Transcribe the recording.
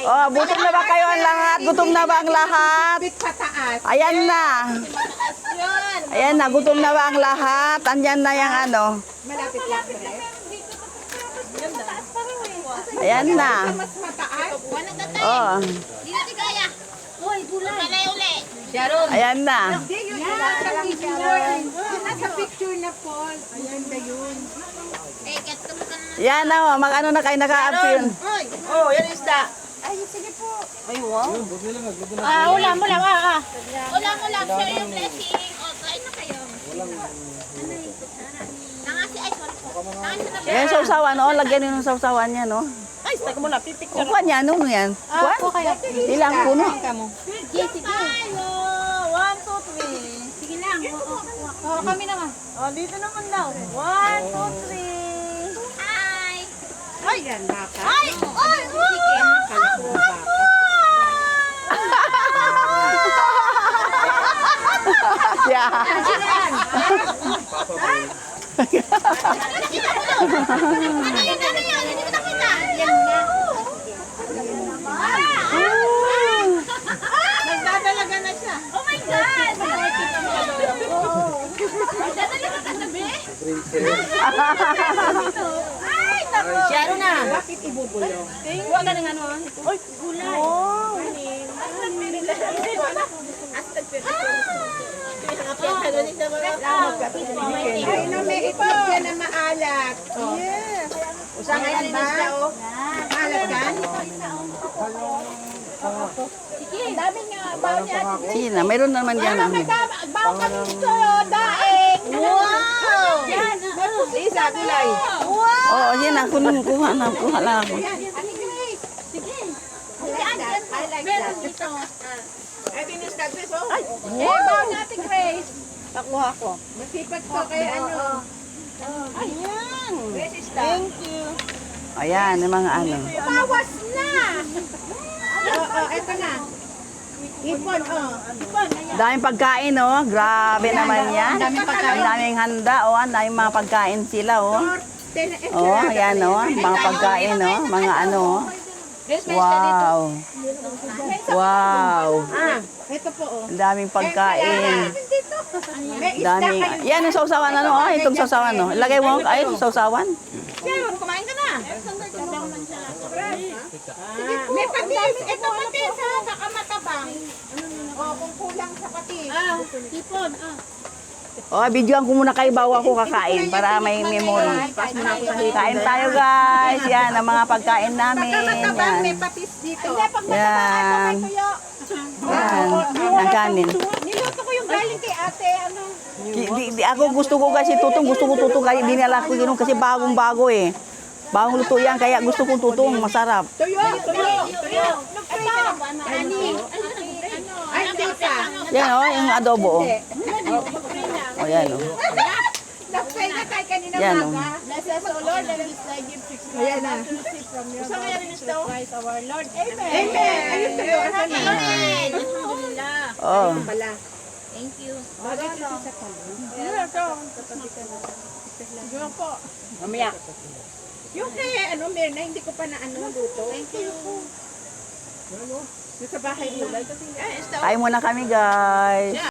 Oh, gutom na ba kayo ang lahat? Gutom na ba ang lahat? Ayan na. Ayan na, gutom na ba ang lahat? Andyan na yung ano. Malapit lang. Ayan na. Oh. Di natin kaya. Uy, gulay. Uli. Ayan na. Nasa picture na po. Maganda yun. Eh, get ka mo ka na. Yan na, mag-ano na kayo naka-appeal. Oh, yan isda. Ay, sige po. Ay, wow. Ulam. Share yung blessing. O, kain na kayo. Nangasi, ay, sorry po. Nangasi na ba? Yan, sausawan, oh. Lagyan nyo ng sausawan niya, no. Ay, teka mo na, pipicture. Kuha niya, ano yan? Kuha? Ilang puno? Sige. 1, 2, 3. Sige lang. Oo, kami naman. Oh, dito naman daw. 1, 2, 3. Hi. Ay, yan, baka. Ay! Ay! Yeah. Ano yun? Hindi ko nakita. Nagdadalaga na siya. Oh my God! Dadali ka sa be? Ay! Share na. Bakit ibubulong? Huwag ka ng ano. Uy, gulay. Oh. Ay, no, may itlog yan na maalat. Oh. Yes. Usang yan ba? Maalat yan? Ang dami nga. Bawa niya. Sige na, mayroon naman yan. Bawa kami dito. Daing. Wow. Yan. Isa, gulay. Oo, yan na, kuha lang ako. Sige. Yan. Meron dito. Ay, tinis ka, Chris, oh. Eh, bawa natin, Grace. Nakuha ko. Masipag to kay ano. Ayan. Grace is Thank you. Ayan, yung mga ano. Bawas na. Oo, eto na. Ipon, oh. Daming pagkain, oh. Grabe naman yan. Ang daming handa, oh. Ang daming mga pagkain sila, oh. Oh, ayan, oh. Mga pagkain, oh. Mga ano, oh. Wow. Wow. Ah, ito po, oh. Ang daming pagkain. May isda Daming. kayo. Yan yung sausawan, ano, oh. Itong sausawan, oh. Ilagay mo, ay, sausawan. Share, kumain ka na. May patis. Ito patis, ha. Baka matabang. Oh, kung kulang sa patis. Tipon. Oh, videoan ko muna kayo bago ako kakain para may memory. Kain tayo, guys. Yan, ang mga pagkain namin. Pagkakatabang, may Yan. patis dito. Yan. Yan. Ang kanin. Niluto ko yung galing kay ate, ano. Ako gusto ko kasi tutong, gusto ko tutong kaya dinala ko yun kasi bagong-bago eh. Bagong luto yan, kaya gusto kong tutong, masarap. Tuyo. Ay, hindi pa. Yan o, yung adobo o. O yan o. Nagpay na tayo kanina Yan o. maga. Nasa solo, let us like give six Ayan na. Gusto mo yan rin daw? Christ our Lord. Amen. Amen. Ayun tuyo. Asan na? Amen. Alhamdulillah. Oh. Pala. Thank you. Bagay kasi sa talong. Diyan po. Mamaya. Yung kay ano, Mirna, hindi ko pa na ano luto. Thank you. Ano? Sa bahay mo. Kain muna kami, guys.